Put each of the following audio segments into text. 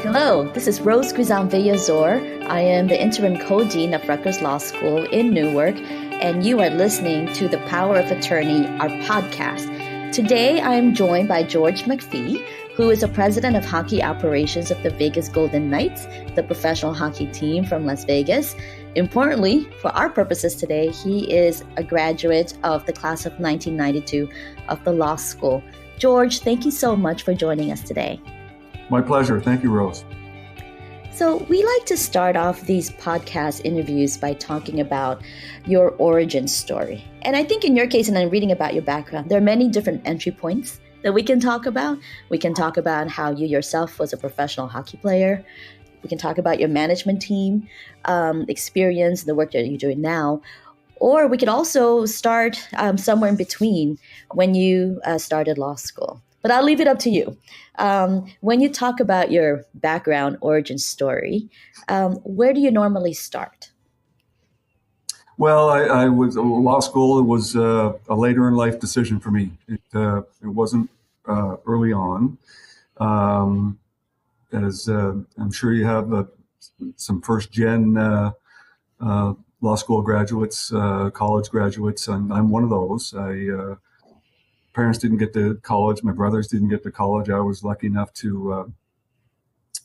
Hello, this is Rose Guzan Villazor. I am the interim co-dean of Rutgers Law School in Newark, and you are listening to The Power of Attorney, our podcast. Today, I am joined by George McPhee, who is the president of hockey operations of the Vegas Golden Knights, the professional hockey team from Las Vegas. Importantly, for our purposes today, he is a graduate of the class of 1992 of the law school. George, thank you so much for joining us today. My pleasure. Thank you, Rose. So we like to start off these podcast interviews by talking about your origin story. And I think in your case, and I'm reading about your background, there are many different entry points that we can talk about. We can talk about how you yourself was a professional hockey player. We can talk about your management team experience, the work that you're doing now. Or we could also start somewhere in between when you started law school. But I'll leave it up to you. When you talk about your background origin story, where do you normally start? Well, I was law school. It was a later in life decision for me. It wasn't early on. As I'm sure you have some first gen law school graduates, college graduates. I'm one of those. Parents didn't get to college. My brothers didn't get to college. I was lucky enough to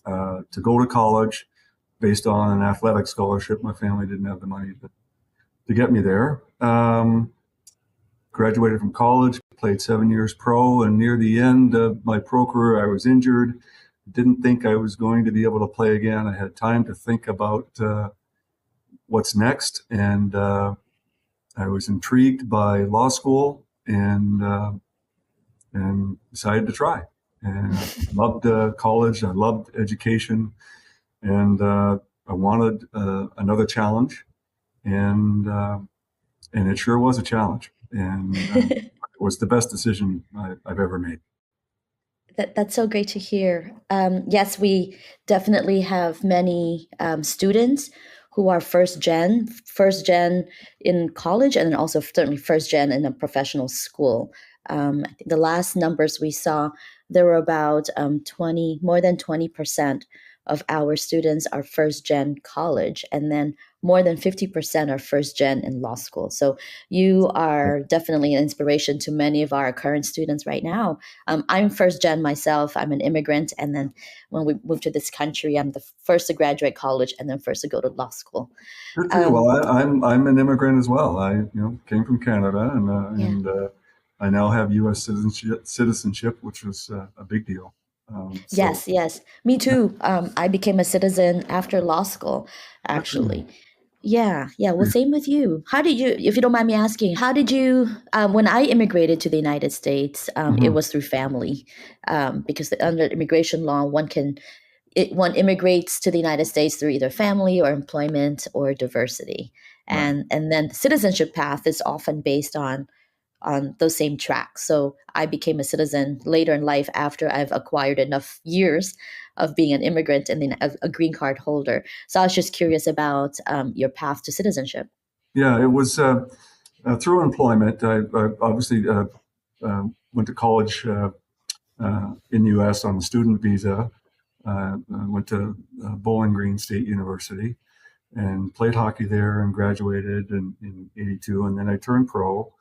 go to college based on an athletic scholarship. My family didn't have the money to get me there. Graduated from college, played 7 years pro, and near the end of my pro career, I was injured. Didn't think I was going to be able to play again. I had time to think about what's next, and I was intrigued by law school. And decided to try. And I loved college. I loved education, and I wanted another challenge. And it sure was a challenge. And it was the best decision I've ever made. That's so great to hear. Yes, we definitely have many students who are first gen in college, and then also certainly first gen in a professional school. I think the last numbers we saw, there were about more than 20% of our students are first gen college, and then more than 50% are first gen in law school. So you are definitely an inspiration to many of our current students right now. I'm first gen myself. I'm an immigrant, and then when we moved to this country, I'm the first to graduate college and then first to go to law school. Good for you. Well, I'm an immigrant as well. I came from Canada, and I now have US citizenship, which was a big deal. Yes, me too. I became a citizen after law school, actually. Yeah. Well, same with you. How did you, if you don't mind me asking, how did you, when I immigrated to the United States, it was through family, because under immigration law, one immigrates to the United States through either family or employment or diversity. And then the citizenship path is often based on those same tracks. So I became a citizen later in life after I've acquired enough years of being an immigrant and then a green card holder. So I was just curious about your path to citizenship. Yeah, it was through employment. I obviously went to college in the U.S. on a student visa. I went to Bowling Green State University and played hockey there and graduated in 82. And then I turned pro.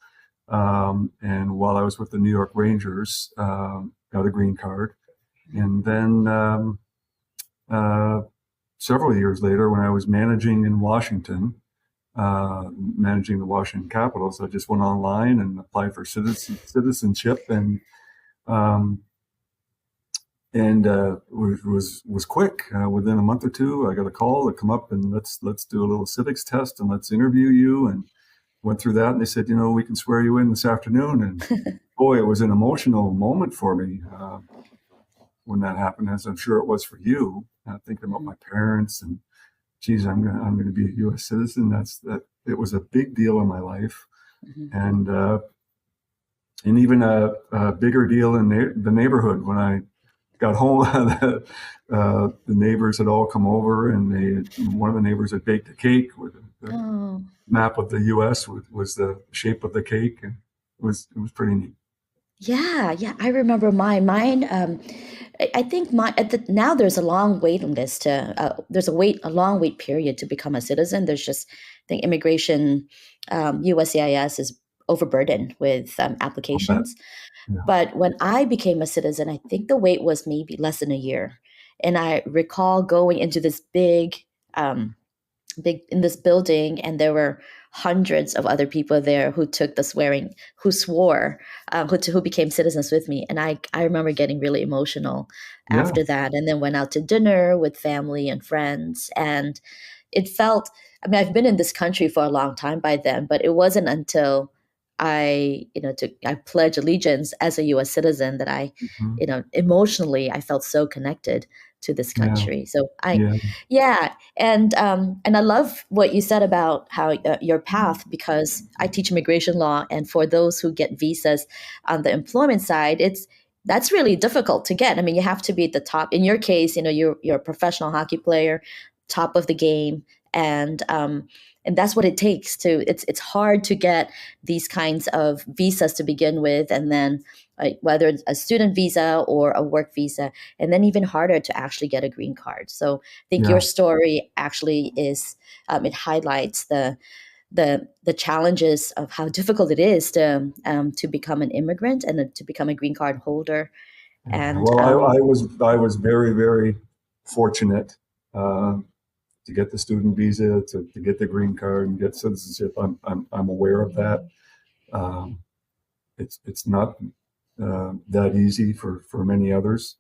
And while I was with the New York Rangers, got a green card. And then several years later, when I was managing in Washington, managing the Washington Capitals, I just went online and applied for citizenship, and was quick. Within a month or two, I got a call to come up and let's do a little civics test and let's interview you. And went through that, and they said, we can swear you in this afternoon. And boy, it was an emotional moment for me when that happened, as I'm sure it was for you. Thinking about my parents and, geez, I'm going to be a U.S. citizen. It was a big deal in my life, and even a bigger deal in the neighborhood. When I got home, the neighbors had all come over, and one of the neighbors had baked a cake with the map of the U.S. was the shape of the cake, and it was pretty neat. Yeah, I remember mine. I think now there's a long waiting list to there's a long wait period to become a citizen. There's just I think immigration, USCIS is overburdened with I'll bet. applications. Yeah. But when I became a citizen, I think the wait was maybe less than a year, and I recall going into this um, big in this building, and there were hundreds of other people there who took the swearing, who swore, who became citizens with me, and I remember getting really emotional Yeah. after that, and then went out to dinner with family and friends, and it felt. I mean, I've been in this country for a long time by then, but it wasn't until I pledge allegiance as a U.S. citizen that Mhm. emotionally I felt so connected to this Yeah. country. So Yeah. yeah, and I love what you said about how your path, because I teach immigration law, and for those who get visas on the employment side, that's really difficult to get. I mean, you have to be at the top. In your case, you're a professional hockey player, top of the game, and that's what it takes to. It's hard to get these kinds of visas to begin with, and then whether it's a student visa or a work visa, and then even harder to actually get a green card. So I think your Yeah. story actually is it highlights the challenges of how difficult it is to become an immigrant and to become a green card holder. Yeah. And Well, I was very, very fortunate uh, to get the student visa, to get the green card, and get citizenship. I'm aware of that. Um, it's not that easy for many others,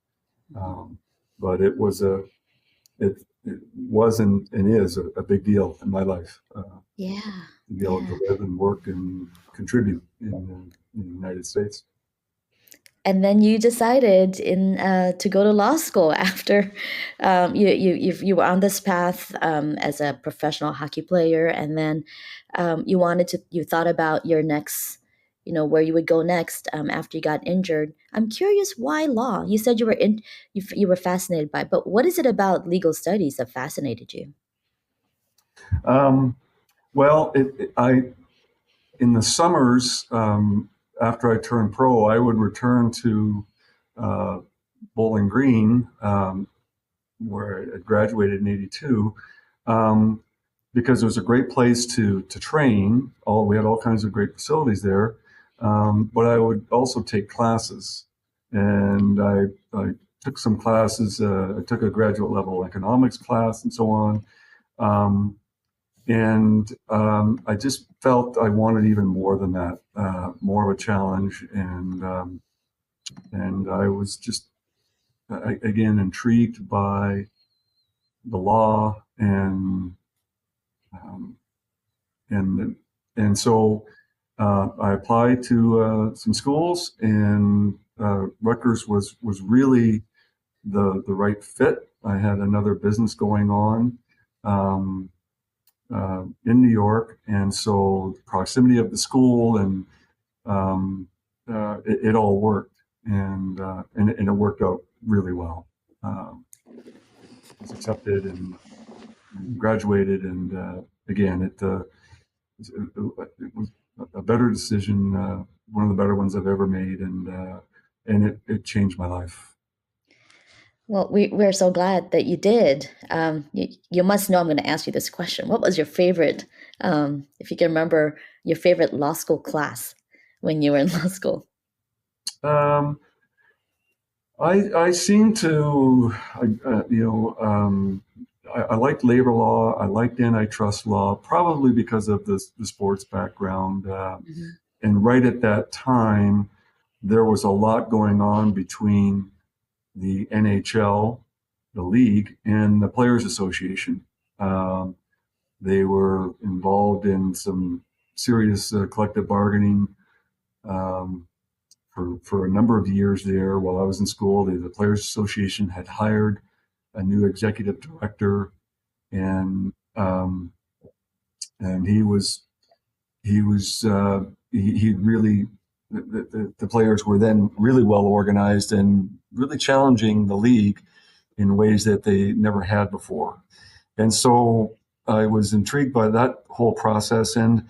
um, but it was and is a big deal in my life yeah, to be able yeah. to live and work and contribute in the United States. And then you decided to go to law school after you were on this path as a professional hockey player, and then you thought about your next, where you would go next after you got injured. I'm curious, why law? You said you were fascinated by it, but what is it about legal studies that fascinated you? Um, well, I in the summers after I turned pro, I would return to uh, Bowling Green, where I graduated in '82, um, because it was a great place to train. We had all kinds of great facilities there, but I would also take classes, and I took some classes. I took a graduate level economics class and so on. Um, and I just felt I wanted even more than that, more of a challenge, and I was just again intrigued by the law um, and and so I applied to some schools, and Rutgers was really the right fit. I had another business going on. Um, in New York, and so the proximity of the school and it all worked, and it worked out really well. Um, was accepted and graduated, and again, it was a better decision, one of the better ones I've ever made, and it changed my life. Well, we're so glad that you did. You must know I'm going to ask you this question. What was your favorite, if you can remember, your favorite law school class when you were in law school? Um, I seem to, I liked labor law. I liked antitrust law, probably because of the sports background. Mhm. And right at that time, there was a lot going on between the NHL, the league, and the Players Association. Um, they were involved in some serious collective bargaining. Um, for a number of years there while I was in school. The Players Association had hired a new executive director, and and he really the players were then really well organized and really challenging the league in ways that they never had before. And so I was intrigued by that whole process, and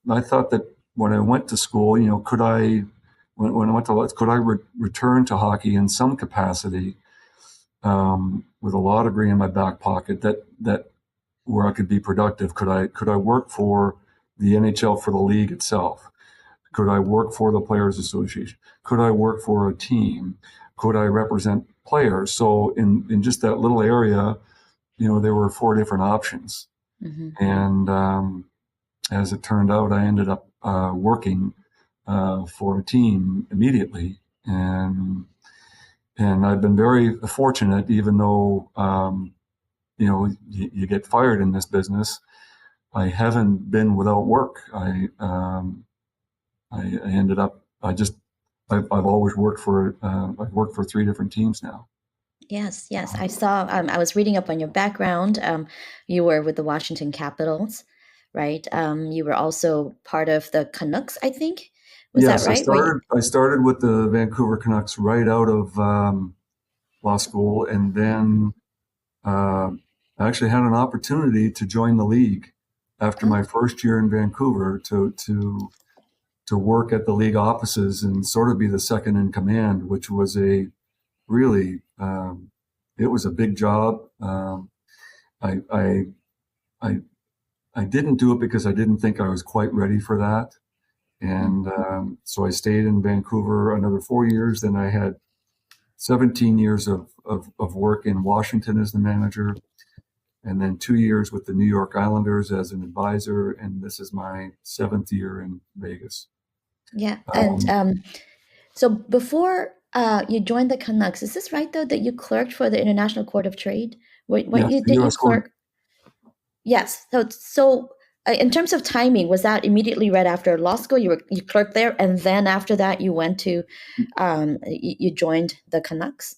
I thought that when I went to school, when I went to could I return to hockey in some capacity? with a law degree in my back pocket, that where I could be productive. Could I work for the NHL, for the league itself? Could I work for the Players Association? Could I work for a team? Could I represent players? So in just that little area, there were 4 different options. Hmm. And as it turned out, I ended up working for a team immediately. And I've been very fortunate, even though, you get fired in this business. I haven't been without work. I ended up, I've always worked I've worked for 3 different teams now. Yes, yes. I saw, I was reading up on your background. You were with the Washington Capitals, right? You were also part of the Canucks, I think. Was that Yes, right? Were you? I started with the Vancouver Canucks right out of law school, and then uh, I actually had an opportunity to join the league after my Oh, first year in Vancouver to work at the league offices and sort of be the second in command, which was a really it was a big job. I, I I I didn't do it because I didn't think I was quite ready for that, mm, and so I stayed in Vancouver another 4 years. Then I had 17 years of work in Washington as the manager, and then 2 years with the New York Islanders as an advisor, and this is my 7th year in Vegas. yeah. And Um, so before you joined the Canucks, is this right though that you clerked for the International Court of Trade? What yes, you the did you U.S. Court. clerk? Yes. So in terms of timing, was that immediately right after law school? You clerked there, and then after that, you went to you joined the Canucks.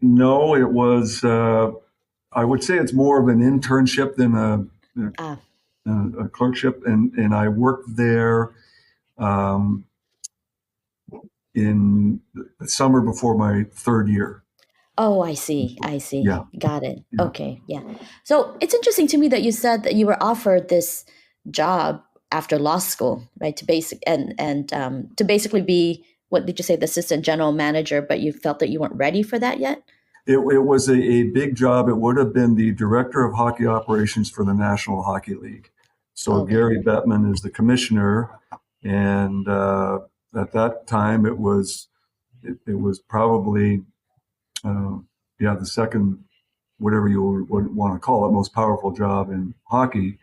No, it was. I would say it's more of an internship than Ah, a clerkship, and I worked there um, in the summer before my 3rd year. oh, I see. I see. Yeah, Got it. yeah. Okay, yeah. So it's interesting to me that you said that you were offered this job after law school, right? To basically be, what did you say, the assistant general manager, but you felt that you weren't ready for that yet. It was a big job. It would have been the director of hockey operations for the National Hockey League. So Okay. Gary Bettman is the commissioner, and at that time it was probably yeah, the second, whatever you would want to call it, most powerful job in hockey.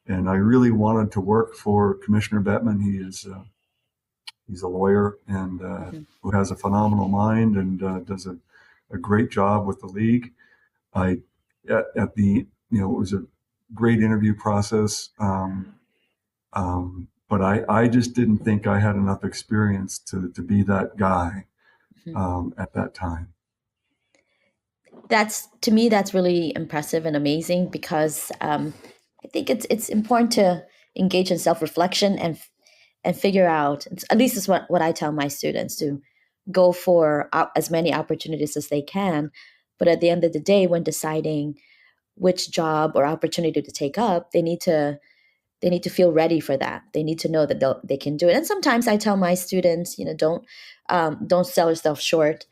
And I really wanted to work for Commissioner Bettman. He's a lawyer and Mhm. who has a phenomenal mind and does a great job with the league. I at the it was a great interview process, but I just didn't think I had enough experience to be that guy Mhm. at that time. That's, to me, that's really impressive and amazing because I think it's important to engage in self reflection and figure out. At least is what I tell my students, to go for as many opportunities as they can. But at the end of the day, when deciding which job or opportunity to take up, they need to feel ready for that. They need to know that they can do it. And sometimes I tell my students, don't sell yourself short.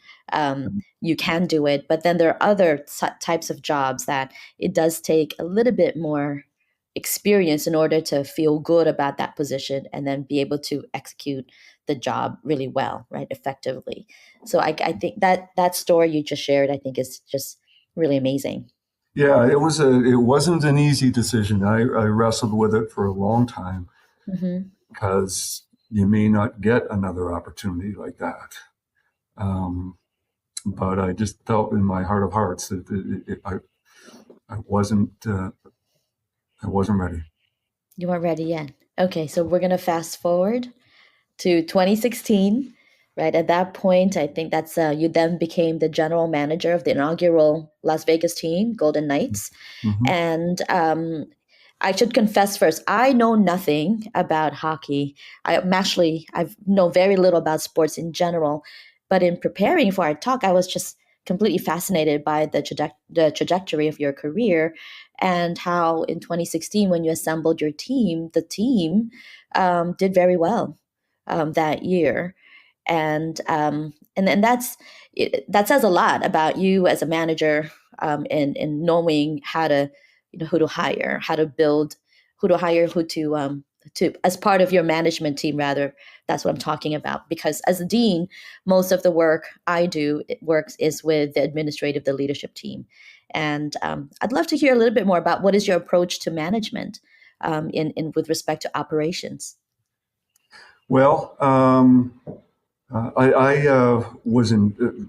You can do it, but then there are other types of jobs that it does take a little bit more experience in order to feel good about that position and then be able to execute the job really well, right, effectively. So I think that story you just shared, I think, is just really amazing. Yeah, it wasn't an easy decision. I wrestled with it for a long time Hmm. because you may not get another opportunity like that. Um, but I just felt in my heart of hearts that I I wasn't ready. You weren't ready yet. Okay, so we're gonna fast forward to 2016, right? At that point, I think that's you then became the general manager of the inaugural Las Vegas team, Golden Knights. Hmm. And I should confess first, I know nothing about hockey. I know very little about sports in general. But in preparing for our talk, I was just completely fascinated by the trajectory of your career and how in 2016, when you assembled your team, the team did very well that year. And and that says a lot about you as a manager, in knowing how to, who to hire, how to build, who to hire, who to as part of your management team, rather. That's what I'm talking about. Because as a dean, most of the work I do is with the leadership team. And I'd love to hear a little bit more about what is your approach to management, in with respect to operations. Well, I was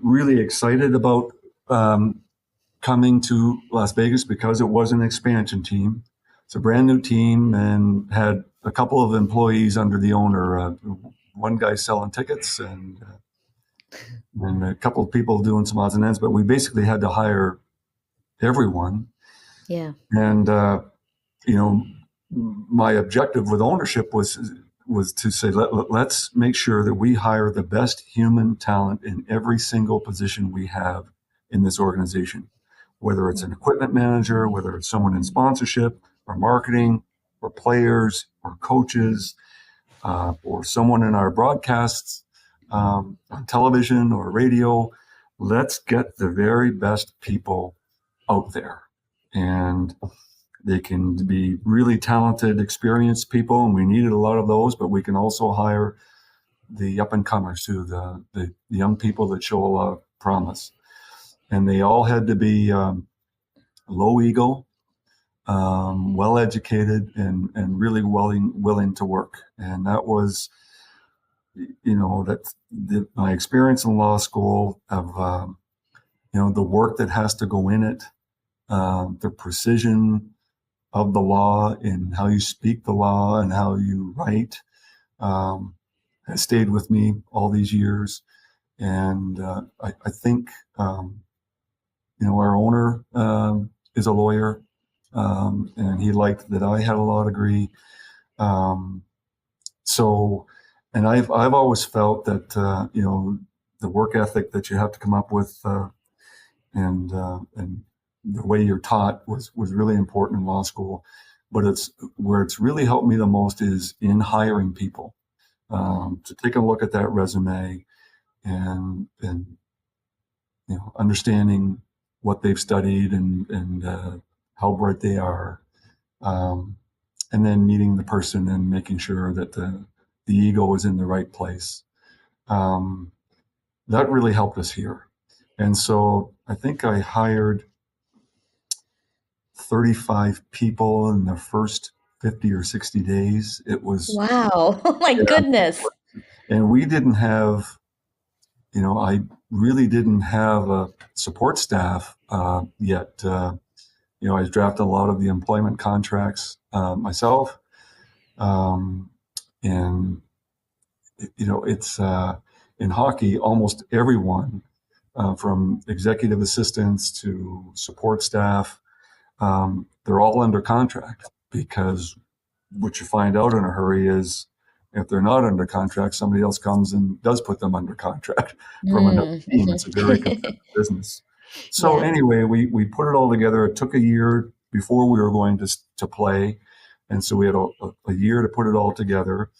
really excited about coming to Las Vegas because it was an expansion team. It's a brand new team and had a couple of employees under the owner. One guy selling tickets and a couple of people doing some odds and ends, but we basically had to hire everyone. Yeah. And my objective with ownership was to say, let's make sure that we hire the best human talent in every single position we have in this organization, whether it's an equipment manager, whether it's someone in sponsorship or marketing or players or coaches, or someone in our broadcasts, on television or radio. Let's get the very best people out there. And they can be really talented, experienced people, and we needed a lot of those, but we can also hire the up-and-comers too, the young people that show a lot of promise. And they all had to be low ego, well-educated, and really willing to work. And that was, my experience in law school of, the work that has to go in it, the precision of the law and how you speak the law and how you write, has stayed with me all these years. And I think, our owner is a lawyer, and he liked that I had a law degree. And I've always felt that, the work ethic that you have to come up with, and the way you're taught was really important in law school. But it's where it's really helped me the most is in hiring people, to take a look at that resume and understanding what they've studied and how bright they are, and then meeting the person and making sure that the ego is in the right place. That really helped us here. And so I think I hired 35 people in the first 50 or 60 days. It was, Wow. Oh my goodness. and we didn't have, I really didn't have a support staff yet. I drafted a lot of the employment contracts myself. And, it's in hockey, almost everyone, from executive assistants to support staff, they're all under contract, because what you find out in a hurry is if they're not under contract, somebody else comes and does put them under contract from another team. It's a very competitive business. So anyway, we put it all together. It took a year before we were going to play. And so we had a year to put it all together.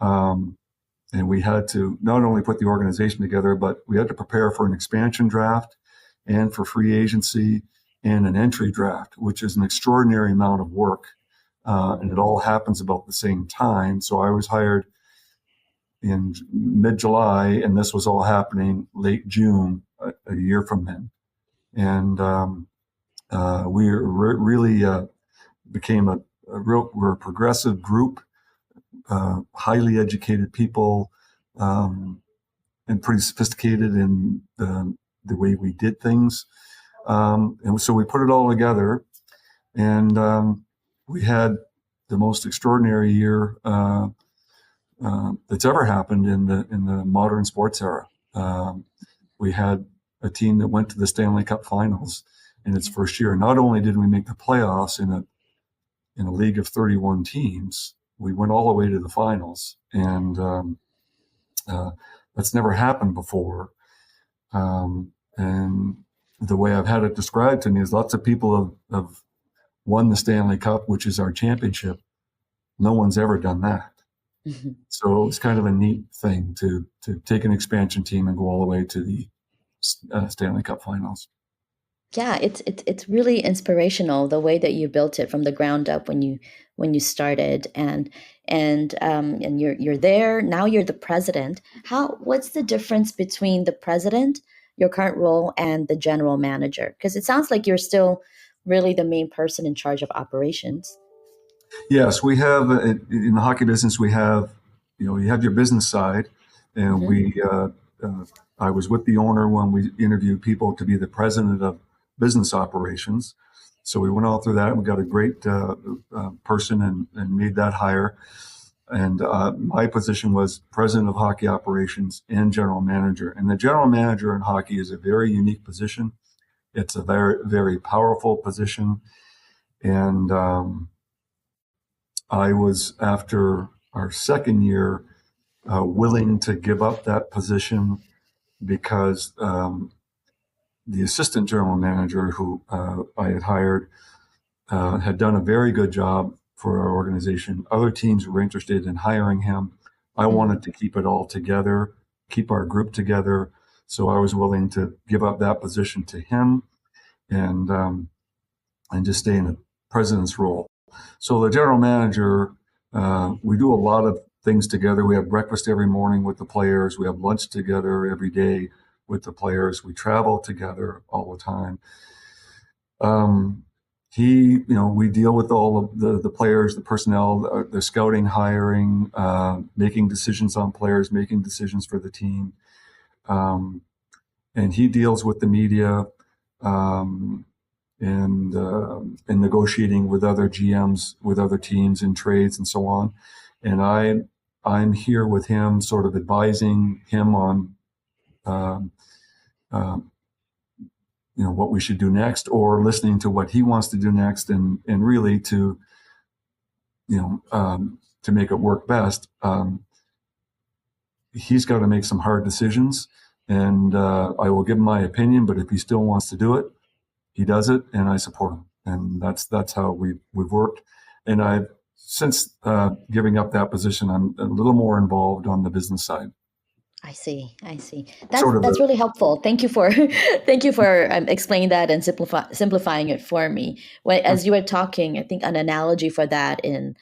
And we had to not only put the organization together, but we had to prepare for an expansion draft and for free agency and an entry draft, which is an extraordinary amount of work. And it all happens about the same time. So I was hired in mid-July, and this was all happening late June, a year from then. And we really became we're a progressive group, highly educated people, and pretty sophisticated in the way we did things. And so we put it all together, and we had the most extraordinary year that's ever happened in the modern sports era. We had a team that went to the Stanley Cup Finals in its first year. Not only did we make the playoffs in a league of 31 teams, we went all the way to the finals, and that's never happened before. And the way I've had it described to me is lots of people have won the Stanley Cup, which is our championship. No one's ever done that. Mhm. So it was kind of a neat thing to take an expansion team and go all the way to the Stanley Cup Finals. Yeah, it's really inspirational the way that you built it from the ground up when you started, and you're there now. You're the president. What's the difference between the president, your current role, and the general manager? Because it sounds like you're still really the main person in charge of operations. Yes, we have in the hockey business. We have, you have your business side, and Hmm. uh, I was with the owner when we interviewed people to be the president of business operations. So we went all through that. We got a great person and made that hire. And my position was president of hockey operations and general manager. And the general manager in hockey is a very unique position. It's a very, very powerful position. And I was, after our second year, willing to give up that position because the assistant general manager who I had hired had done a very good job for our organization. Other teams were interested in hiring him. I wanted to keep it all together, keep our group together. So I was willing to give up that position to him and um, and just stay in the president's role. So the general manager, we do a lot of things together. We have breakfast every morning with the players. We have lunch together every day with the players. We travel together all the time. Um, we deal with all of the players, the personnel, the scouting, hiring, making decisions on players, making decisions for the team. Um, and he deals with the media. Um, and negotiating with other GMs, with other teams in trades and so on. And I'm here with him, sort of advising him on, um, um, what we should do next, or listening to what he wants to do next, and really to make it work best. He's got to make some hard decisions, and I will give him my opinion. But if he still wants to do it, he does it, and I support him, and that's how we've worked. And I've since giving up that position, I'm a little more involved on the business side. I see. I see. Sort of That's really helpful. Thank you for thank you for explaining that and simplifying it for me. As you were talking, I think an analogy for that in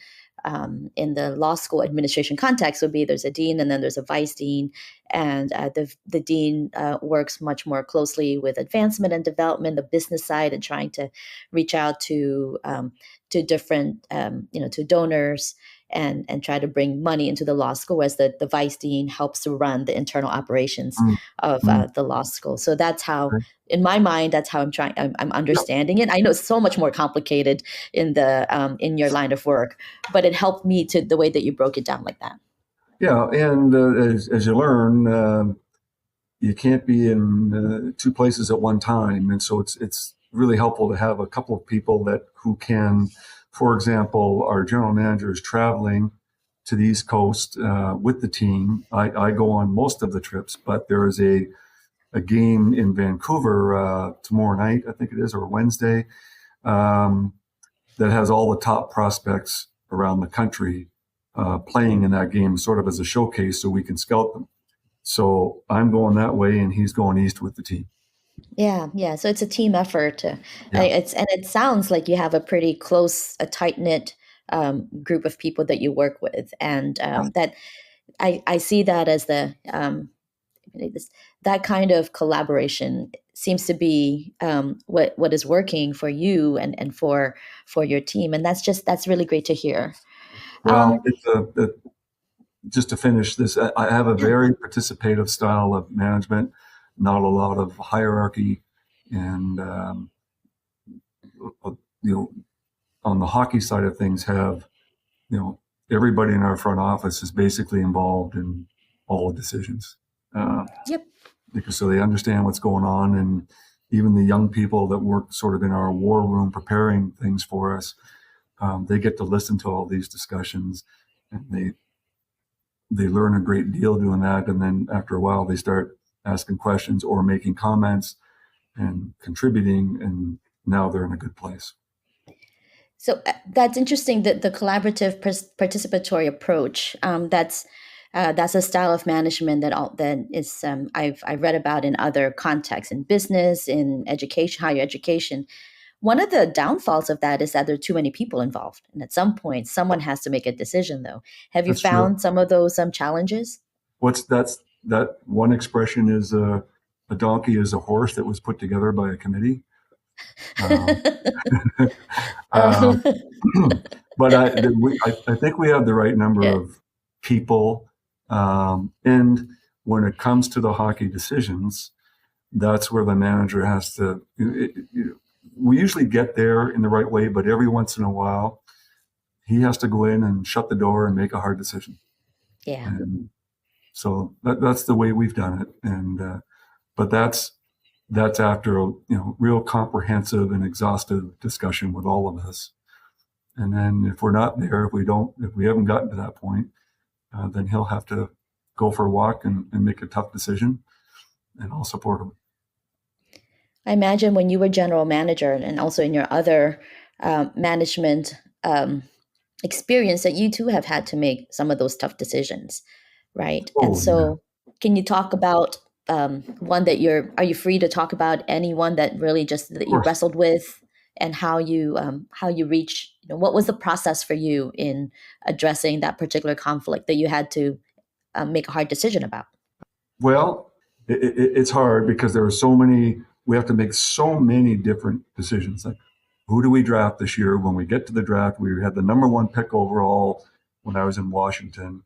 the law school administration context would be there's a dean and then there's a vice dean, and the dean works much more closely with advancement and development, the business side, and trying to reach out to different to donors and try to bring money into the law school, whereas the vice dean helps to run the internal operations of mm-hmm. the law school. So that's how, in my mind, that's how I'm Yeah, understanding it. I know it's so much more complicated in your line of work, but it helped me to the way that you broke it down like that. yeah, and as you learn, you can't be in two places at one time, and so it's really helpful to have a couple of people that who can. For example, our general manager is traveling to the East Coast with the team. I go on most of the trips, but there is a game in Vancouver tomorrow night, I think it is, or Wednesday, um, that has all the top prospects around the country playing in that game, sort of as a showcase, so we can scout them. So I'm going that way, and he's going east with the team. Yeah, yeah. So it's a team effort. Yeah. And it sounds like you have a pretty close, a tight knit group of people that you work with, and that I see that as this, that kind of collaboration seems to be what is working for you and for your team, and that's really great to hear. Well, just to finish this, I have a Yeah, very participative style of management, not a lot of hierarchy, and you know, on the hockey side of things, have you know everybody in our front office is basically involved in all the decisions. Uh, yep. because so they understand what's going on, and even the young people that work sort of in our war room preparing things for us, they get to listen to all these discussions, and they learn a great deal doing that. And then after a while, they start asking questions or making comments and contributing, and now they're in a good place. So that's interesting that the collaborative participatory approach. That's a style of management that is I've read about in other contexts, in business, in education, higher education. One of the downfalls of that is that there are too many people involved, and at some point, someone has to make a decision. Though, have you That's true. found some of those challenges? That one expression is a donkey is a horse that was put together by a committee. Um, um, Uh, but I think we have the right number yeah, of people. And when it comes to the hockey decisions, that's where the manager has to. We usually get there in the right way, but every once in a while, he has to go in and shut the door and make a hard decision. yeah. And so that's the way we've done it. And but that's after real comprehensive and exhaustive discussion with all of us. And then if we're not there, if we haven't gotten to that point, then he'll have to go for a walk and make a tough decision, and I'll support him. I imagine when you were general manager and also in your other management experience that you too have had to make some of those tough decisions, right? And Oh yeah, so, can you talk about one that are you free to talk about anyone that really just of that you course. wrestled with, and how you reach, what was the process for you in addressing that particular conflict that you had to make a hard decision about? Well, it's hard because there are so many. We have to make so many different decisions. Like, who do we draft this year? When we get to the draft, we had the number one pick overall when I was in Washington,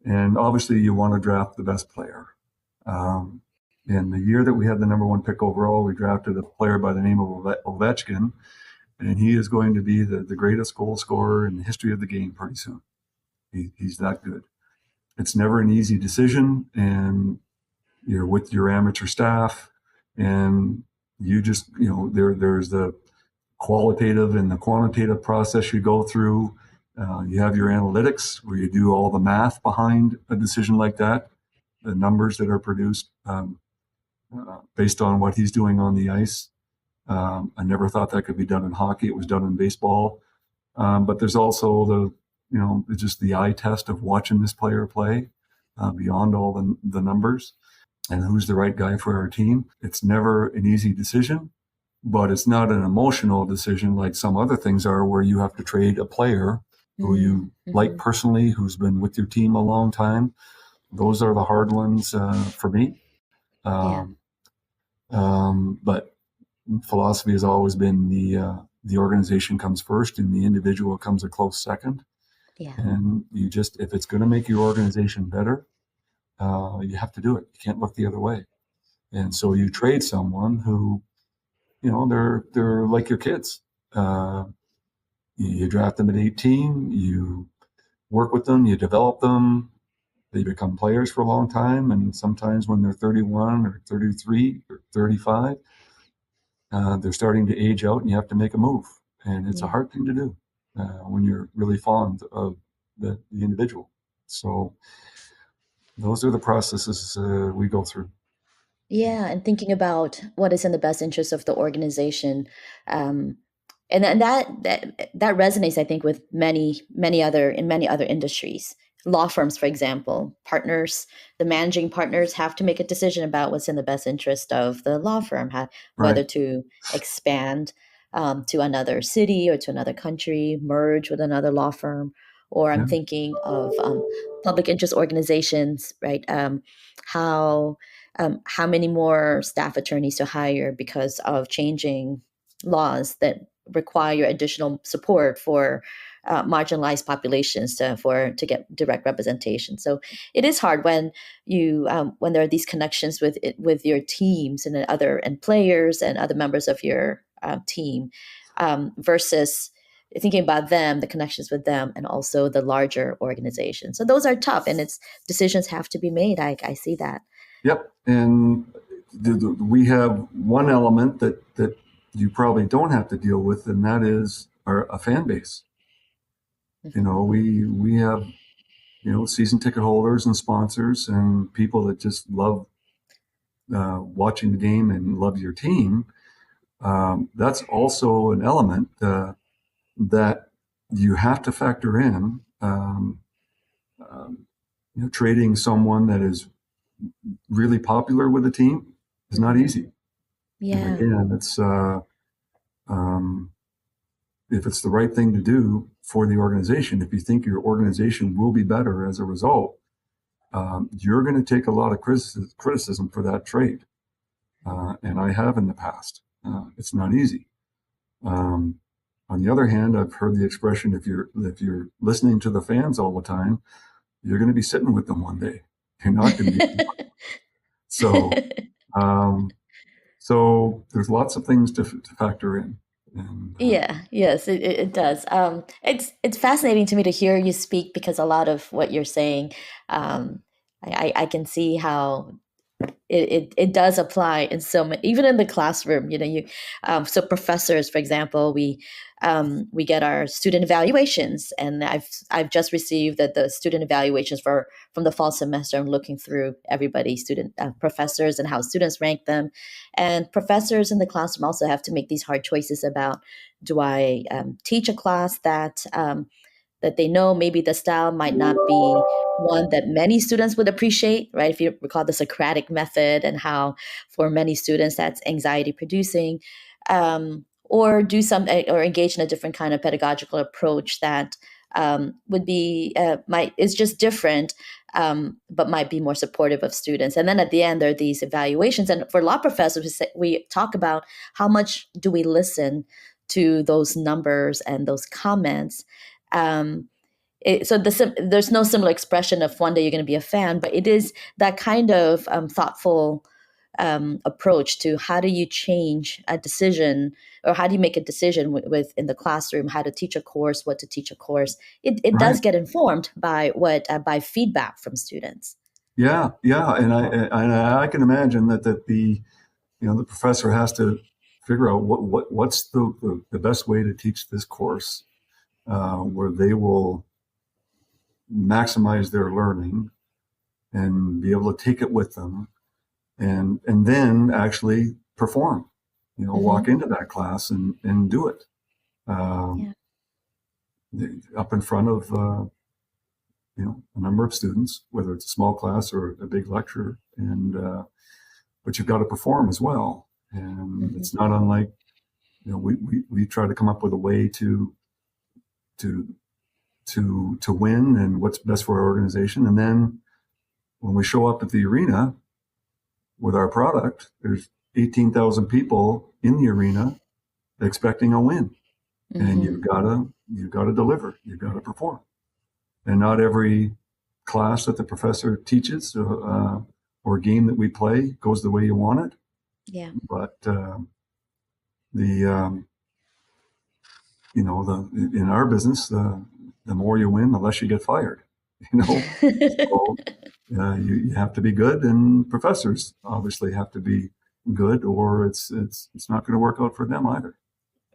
and obviously you want to draft the best player. Um, and the year that we had the number one pick overall, we drafted a player by the name of Ovechkin, and he is going to be the greatest goal scorer in the history of the game pretty soon. He's that good. It's never an easy decision, and you're with your amateur staff, and you just there's the qualitative and the quantitative process you go through. You have your analytics where you do all the math behind a decision like that, the numbers that are produced based on what he's doing on the ice. I never thought that could be done in hockey. It was done in baseball. But there's also just the eye test of watching this player play beyond all the numbers and who's the right guy for our team. It's never an easy decision, but it's not an emotional decision like some other things are where you have to trade a player who you like Mm-hmm. personally, who's been with your team a long time. Those are the hard ones for me. Yeah, Um, but philosophy has always been the organization comes first and the individual comes a close second. yeah, And if it's going to make your organization better, you have to do it. You can't look the other way. And so you trade someone who, they're like your kids. Uh, you draft them at 18, you work with them, you develop them, they become players for a long time. And sometimes when they're 31 or 33 or 35, they're starting to age out and you have to make a move. And it's a yeah. hard thing to do when you're really fond of the individual. So those are the processes we go through. Yeah, and thinking about what is in the best interest of the organization, um, and that resonates, I think, with many other industries. Law firms, for example, partners, the managing partners have to make a decision about what's in the best interest of the law firm, Right. whether to expand to another city or to another country, merge with another law firm, or I'm Yeah. thinking of public interest organizations, right? How many more staff attorneys to hire because of changing laws that require additional support for marginalized populations to get direct representation. So it is hard when there are these connections with your teams and players and other members of your team versus thinking about them, the connections with them, and also the larger organization. So those are tough, and it's decisions have to be made. I see that. Yep. And we have one element that you probably don't have to deal with, and that is a fan base. Mhm. We have season ticket holders and sponsors and people that just love watching the game and love your team. That's also an element. that you have to factor in, trading someone that is really popular with a team is not easy. And Yeah. again, it's um, if it's the right thing to do for the organization, if you think your organization will be better as a result, you're going to take a lot of criticism for that trade. And I have in the past. It's not easy. Um, on the other hand, I've heard the expression: if you're listening to the fans all the time, you're going to be sitting with them one day. You're not going to be. So, um, so there's lots of things to factor in. And Yeah, yes, it does. It's fascinating to me to hear you speak because a lot of what you're saying, um, I can see how it does apply in so many, even in the classroom, so professors, for example, we get our student evaluations, and I've just received the student evaluations from the fall semester. I'm looking through everybody, student professors, and how students rank them, and professors in the classroom also have to make these hard choices about, do I teach a class that they know maybe the style might not be one that many students would appreciate, right? If you recall the Socratic method and how for many students that's anxiety producing, or do some or engage in a different kind of pedagogical approach that would be might is just different, but might be more supportive of students. And then at the end, there are these evaluations. And for law professors, we talk about how much do we listen to those numbers and those comments. Um, there's no similar expression of one day you're going to be a fan, but it is that kind of thoughtful approach to how do you change a decision, or how do you make a decision with in the classroom, how to teach a course, what to teach a course. It right, does get informed by by feedback from students. yeah, yeah, and I can imagine that the professor has to figure out what's the best way to teach this course, where they will maximize their learning and be able to take it with them, and then actually perform, walk Hmm. into that class and do it, um, Yeah. up in front of a number of students, whether it's a small class or a big lecture, and but you've got to perform as well. And Hmm. it's not unlike, we try to come up with a way to to win and what's best for our organization. And then when we show up at the arena with our product, there's 18,000 people in the arena expecting a win, and Hmm. you've got to deliver, you've got to perform. And not every class that the professor teaches, or game that we play goes the way you want it. Yeah. But the the in our business, the more you win, the less you get fired. You know, so you have to be good, and professors obviously have to be good, or it's not going to work out for them either.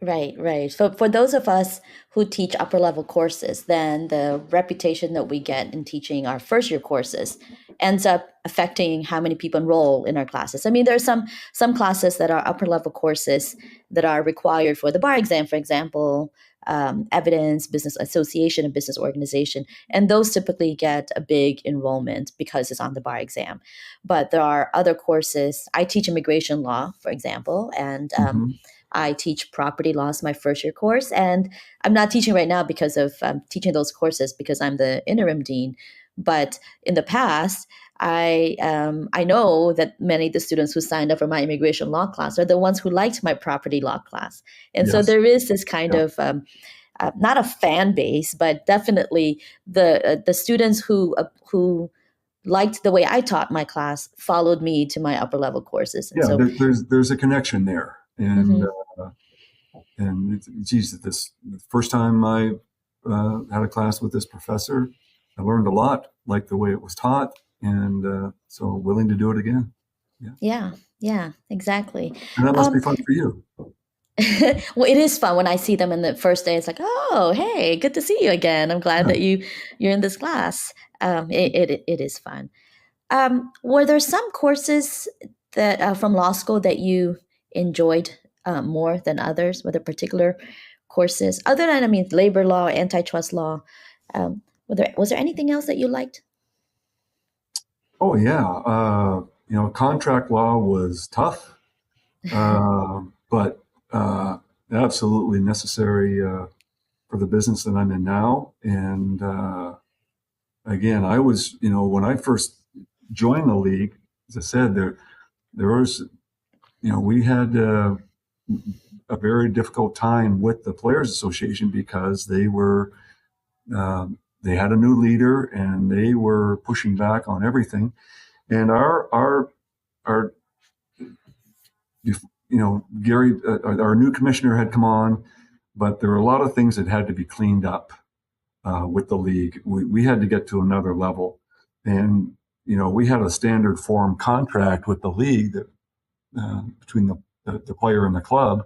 Right, right. For those of us who teach upper level courses, then the reputation that we get in teaching our first year courses ends up affecting how many people enroll in our classes. I mean, there are some classes that are upper level courses that are required for the bar exam, for example, evidence, business association, and business organization, and those typically get a big enrollment because it's on the bar exam. But there are other courses. I teach immigration law, for example, and Hmm. I teach property laws my first year course, and I'm not teaching right now because of teaching those courses because I'm the interim dean. But in the past, I know that many of the students who signed up for my immigration law class are the ones who liked my property law class, and so Yes. there is this kind Yeah. of not a fan base, but definitely the students who liked the way I taught my class followed me to my upper level courses, and Yeah. so. There's a connection there, and Mhm. geez, this the first time I had a class with this professor, I learned a lot, like the way it was taught, and so willing to do it again. Yeah, Yeah, yeah, exactly. and that must be Um, fun for you. well, it is fun when I see them in the first day. It's like, oh, hey, good to see you again. I'm glad Yeah. that you're in this class. It is fun. Were there some courses that from law school that you enjoyed more than others? Were there particular courses other than, I mean, labor law, antitrust law? Was there anything else that you liked? Oh yeah, contract law was tough, but absolutely necessary for the business that I'm in now. And again, I was, when I first joined the league, as I said, there was, we had a very difficult time with the Players Association because they had a new leader and they were pushing back on everything. And our Gary, our new commissioner had come on, but there were a lot of things that had to be cleaned up with the league. We had to get to another level, and we had a standard form contract with the league that between the player and the club,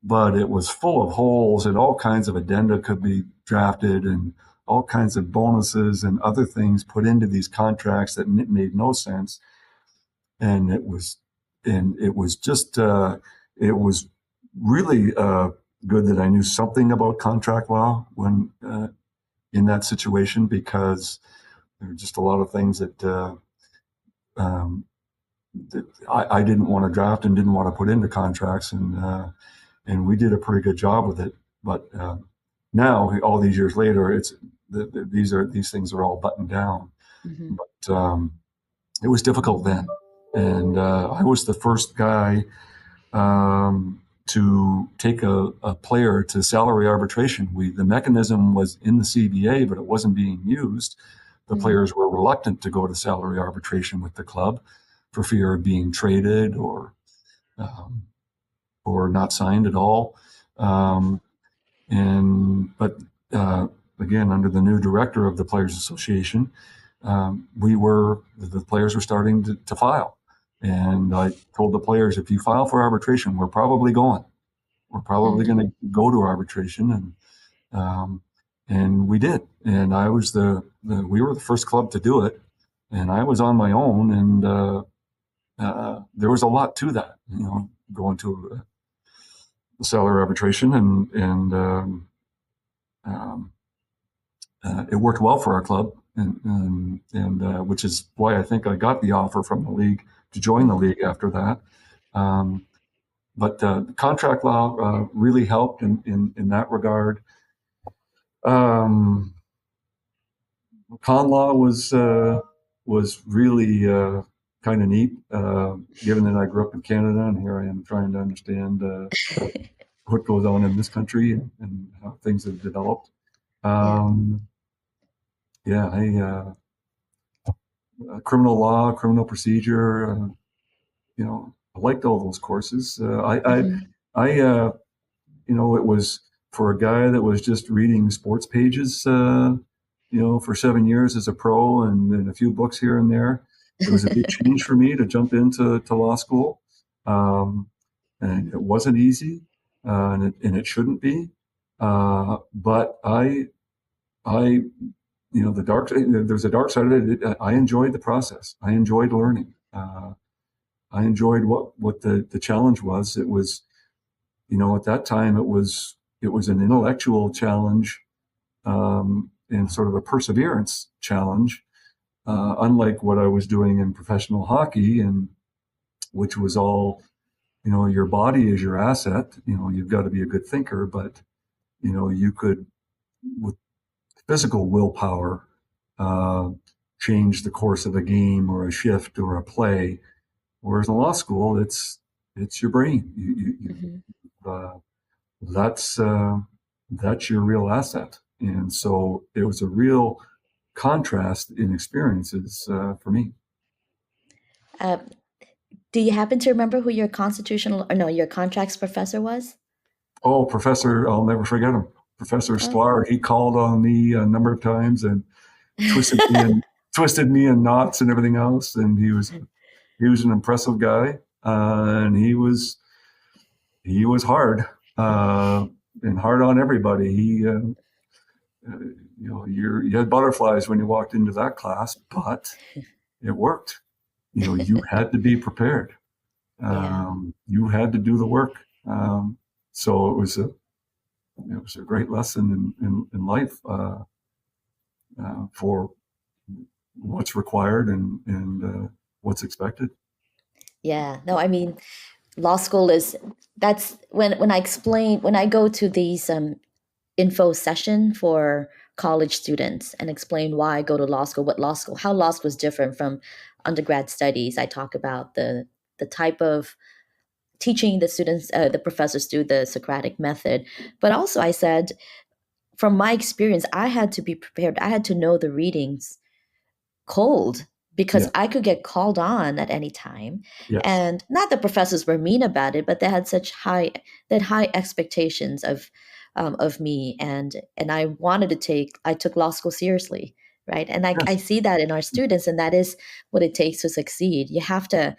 but it was full of holes and all kinds of addenda could be drafted and all kinds of bonuses and other things put into these contracts that made no sense. And it was just it was really good that I knew something about contract law when in that situation, because there were just a lot of things um, that I didn't want to draft and didn't want to put into contracts, and we did a pretty good job with it. But now, all these years later, these things are all buttoned down. Mm-hmm. But it was difficult then, and I was the first guy to take a player to salary arbitration. The mechanism was in the CBA, but it wasn't being used. The Mm-hmm. players were reluctant to go to salary arbitration with the club for fear of being traded or not signed at all. But again, under the new director of the Players Association, the players were starting to file. And I told the players, if you file for arbitration, we're probably going. We're probably Mm-hmm. going to go to arbitration, and we did. And I was we were the first club to do it, and I was on my own. And there was a lot to that, going to the salary arbitration, and it worked well for our club, and which is why I think I got the offer from the league to join the league after that. But contract law really helped in that regard. Con law was really kind of neat, given that I grew up in Canada and here I am trying to understand what goes on in this country and how things have developed. Yeah, criminal law, criminal procedure. I liked all those courses. It was for a guy that was just reading sports pages, for 7 years as a pro and a few books here and there. It was a big change for me to jump into law school, and it wasn't easy, and it shouldn't be. But there's a dark side of it. I enjoyed the process. I enjoyed learning. I enjoyed what the challenge was. It was, at that time, it was an intellectual challenge, and sort of a perseverance challenge, unlike what I was doing in professional hockey, and which was all, your body is your asset. You've got to be a good thinker, but you could, with physical willpower, change the course of a game or a shift or a play. Whereas in law school, it's your brain. That's your real asset. And so it was a real contrast in experiences for me. Do you happen to remember who your your contracts professor was? Oh, Professor, I'll never forget him. Professor Sklar, he called on me a number of times and twisted me in knots and everything else. And he was an impressive guy, and he was hard, and hard on everybody. You had butterflies when you walked into that class, but it worked. You had to be prepared. You had to do the work. So it was it was a great lesson in life for what's required and what's expected. Yeah. No, I mean, law school is that's when I explain when I go to these info session for college students and explain why I go to law school, what law school, how law school is different from undergrad studies. I talk about the type of teaching the students, the professors do the Socratic method, but also I said from my experience, I had to be prepared. I had to know the readings cold because Yeah. I could get called on at any time. Yes. And not that professors were mean about it, but they had they had high expectations of me, and I wanted to take. I took law school seriously, right? And I Yes. see that in our students, and that is what it takes to succeed. You have to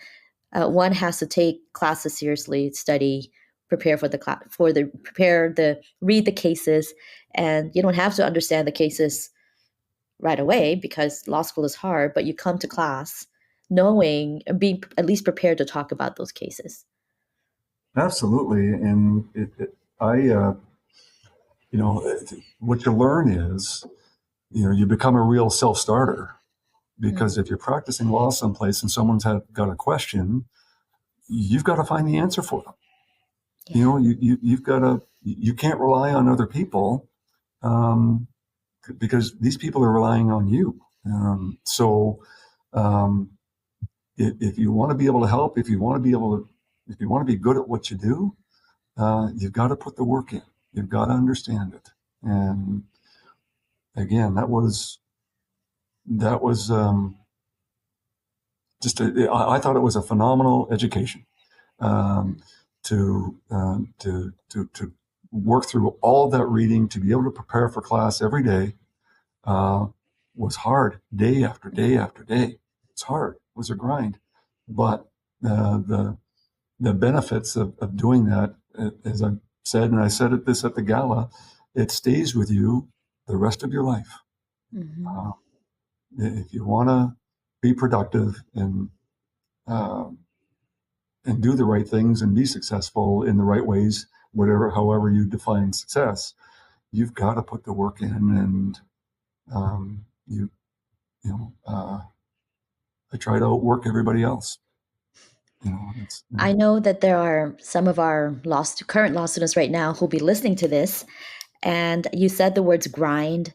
one has to take classes seriously, study, prepare for the class, prepare the read the cases, and you don't have to understand the cases right away because law school is hard, but you come to class knowing, being at least prepared to talk about those cases. Absolutely. And you know, what you learn is, you become a real self-starter because Mm, if you're practicing law someplace and got a question, you've got to find the answer for them. yeah. You've got to, you can't rely on other people, um, because these people are relying on you. So, um, if you want to be able to help, if you want to be good at what you do, you've got to put the work in. You've got to understand it. And again, that was I thought it was a phenomenal education, um, to work through all of that reading, to be able to prepare for class every day, uh, was hard, day after day after day. It's hard. It was a grind, but the benefits of doing that, as I said, and I said this at the gala, it stays with you the rest of your life. Hmm. Uh, if you want to be productive um, and do the right things and be successful in the right ways, however you define success, you've got to put the work in. And um, you, you know, I try to outwork everybody else. I know that there are some of our current law students right now who'll be listening to this, and you said the words grind,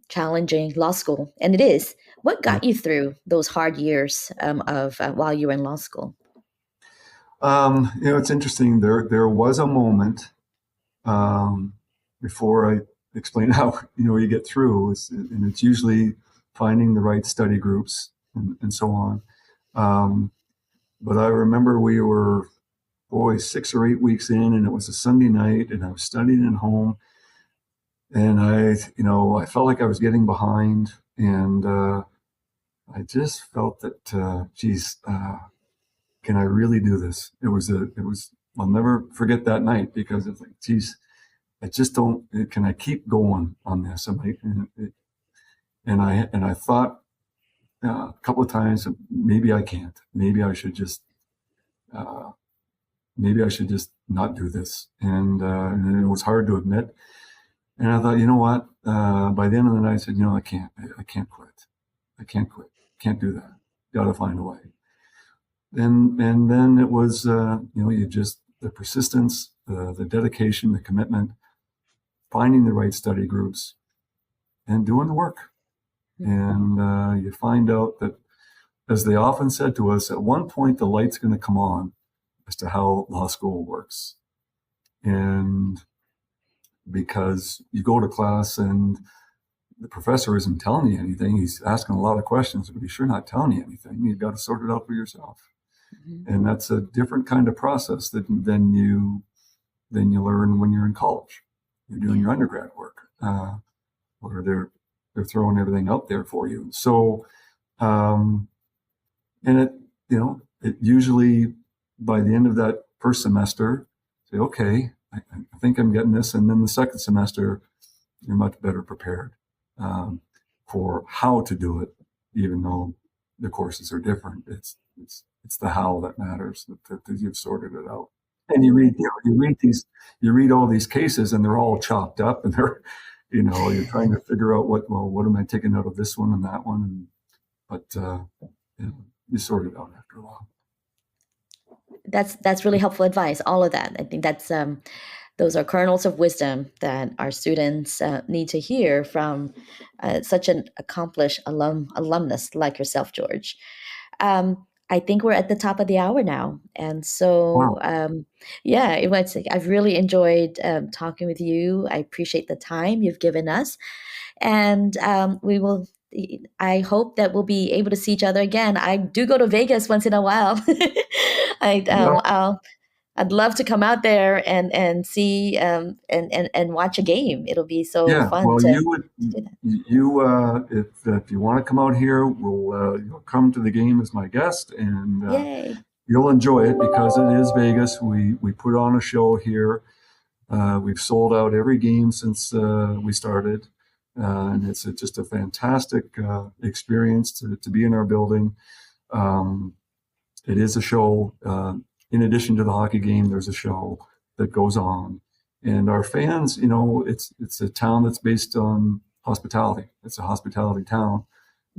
challenging law school, and it is. What Yeah. got you through those hard years of while you were in law school? It's interesting. There was a moment, um, before I explain how you get through, and it's usually finding the right study groups and so on. Um, but I remember we were, boy, 6 or 8 weeks in, and it was a Sunday night, and I was studying at home, and I felt like I was getting behind, and I just felt that, geez, can I really do this? I'll never forget that night because it's like, geez, I just don't. Can I keep going on this? And I thought, a couple of times, maybe I can't. Uh, maybe I should just not do this. And it was hard to admit. And I thought, you know what? By the end of the night, I said, I can't. I can't quit. I can't quit. Can't do that. Got to find a way. And then it was, you just the persistence, the dedication, the commitment, finding the right study groups, and doing the work. And you find out that, as they often said to us, at one point the light's going to come on as to how law school works. And because you go to class and the professor isn't telling you anything, he's asking a lot of questions, but he's sure not telling you anything. You've got to sort it out for yourself. Mhm. And that's a different kind of process than you learn when you're in college. You're doing Yeah. your undergrad work, where they're throwing everything out there for you. So, um, and it usually, by the end of that first semester, say, okay, I think I'm getting this, and then the second semester, you're much better prepared, for how to do it, even though the courses are different. It's the how that matters, that you've sorted it out. And you read all these cases, and they're all chopped up, and they're, you're trying to figure out what am I taking out of this one and that one, but you sort it out after a while. That's really helpful advice. All of that, I think that's those are kernels of wisdom that our students need to hear from such an accomplished alumnus like yourself, George. I think we're at the top of the hour now, and so Wow. yeah, I've really enjoyed talking with you. I appreciate the time you've given us, and we will. I hope that we'll be able to see each other again. I do go to Vegas once in a while. Yeah. I'd love to come out there and see and watch a game. It'll be so Yeah. fun Well, to do that. if you want to come out here, you'll come to the game as my guest, and Yay! you'll enjoy it because it is Vegas. We put on a show here. We've sold out every game since we started, and it's just a fantastic experience to be in our building. Um, it is a show. In addition to the hockey game, there's a show that goes on, and our fans, it's a town that's based on hospitality. It's a hospitality town,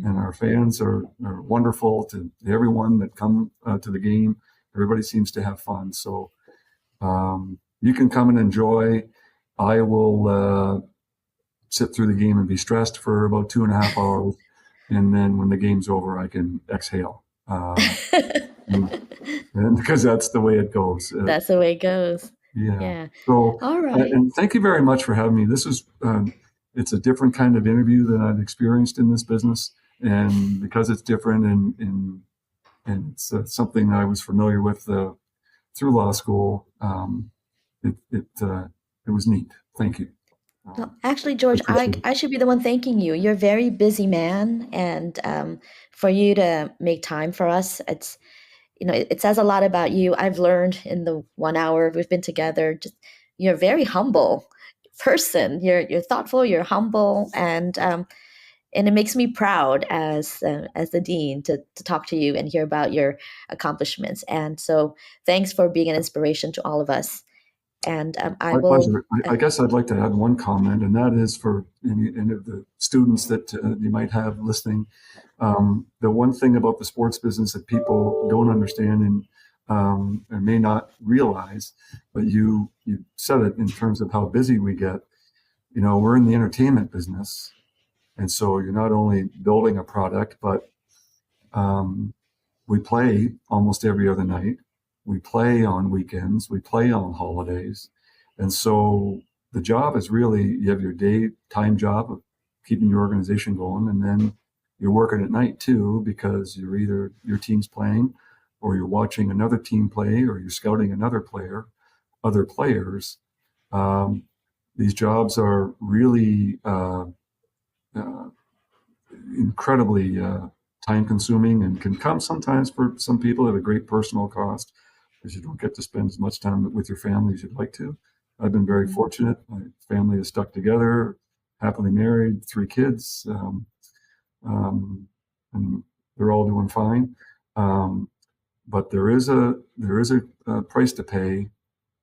and our fans are wonderful to everyone that come to the game. Everybody seems to have fun. So you can come and enjoy. I will sit through the game and be stressed for about 2.5 hours. And then when the game's over, I can exhale. And because that's the way it goes. That's the way it goes. Yeah. Yeah. So, All right. and thank you very much for having me. This is, it's a different kind of interview than I've experienced in this business. And because it's different and it's something I was familiar with through law school, it was neat. Thank you. Well, actually, George, Appreciate it. I should be the one thanking you. You're a very busy man, and for you to make time for us, it says a lot about you. I've learned in the 1 hour we've been together. Just you're a very humble person. You're thoughtful. You're humble, and it makes me proud as the dean to talk to you and hear about your accomplishments. And so, thanks for being an inspiration to all of us. And I My will. pleasure. I guess I'd like to add one comment, and that is for any of the students that you might have listening. The one thing about the sports business that people don't understand and may not realize, but you said it in terms of how busy we get. We're in the entertainment business, and so you're not only building a product, but we play almost every other night. We play on weekends. We play on holidays. And so the job is really, you have your daytime job of keeping your organization going. And then you're working at night too, because you're either your team's playing or you're watching another team play or you're scouting other players. These jobs are really uh, incredibly time consuming and can come sometimes for some people at a great personal cost because you don't get to spend as much time with your family as you'd like to. I've been very Mhm. fortunate. My family is stuck together, happily married, 3 kids, and they're all doing fine. Um, but there is a price to pay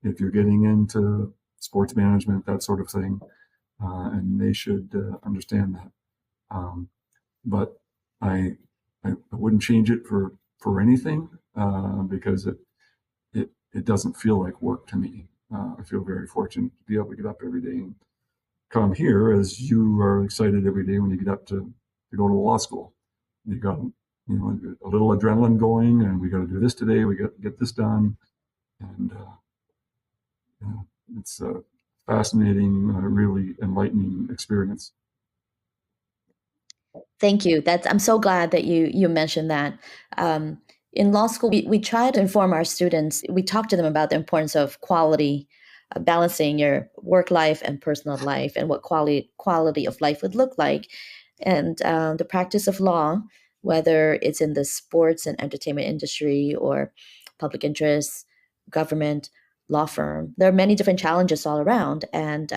if you're getting into sports management, that sort of thing, and they should understand that. Um, but I, I wouldn't change it for anything because it doesn't feel like work to me. I feel very fortunate to be able to get up every day and come here as you are excited every day when you get up to go to law school. You got a little adrenaline going, and we got to do this today. We got to get this done, and it's a fascinating, really enlightening experience. Thank you. I'm so glad that you mentioned that. Um, in law school, we try to inform our students. We talk to them about the importance of quality, balancing your work life and personal life, and what quality of life would look like, and the practice of law, whether it's in the sports and entertainment industry or public interest, government, law firm. There are many different challenges all around, and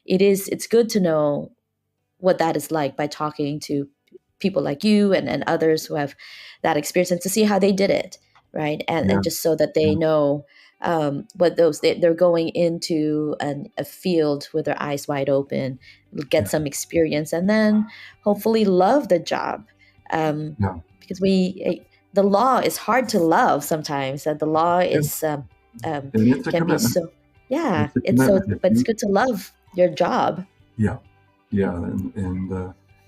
it's good to know what that is like by talking to people like you and others who have that experience and to see how they did it, right? And Yeah, just so that they yeah, know But they're going into a field with their eyes wide open, get Yeah. some experience, and then hopefully love the job. Yeah. Because the law is hard to love sometimes, and the law Yeah. is And it's a can be commitment. so, yeah, It's a it's so, commitment. If but it's you, good to love your job. yeah. Yeah.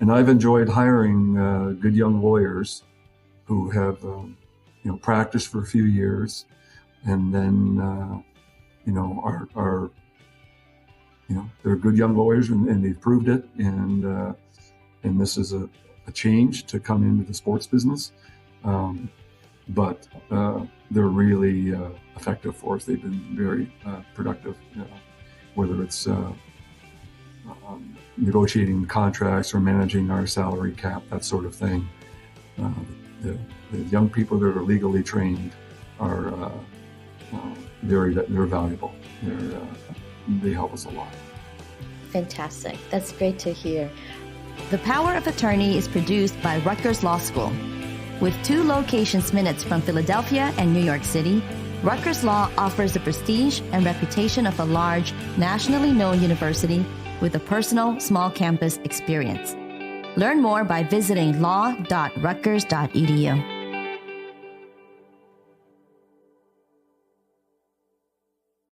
And I've enjoyed hiring good young lawyers who have, practiced for a few years and then, are they're good young lawyers and they've proved it. And this is a change to come into the sports business. But they're really effective for us. They've been very productive, whether it's negotiating contracts or managing our salary cap, that sort of thing. The young people that are legally trained are they're valuable. They help us a lot. Fantastic. That's great to hear. The Power of Attorney is produced by Rutgers Law School. With 2 locations minutes from Philadelphia and New York City, Rutgers Law offers the prestige and reputation of a large, nationally known university with a personal, small campus experience. Learn more by visiting law.rutgers.edu.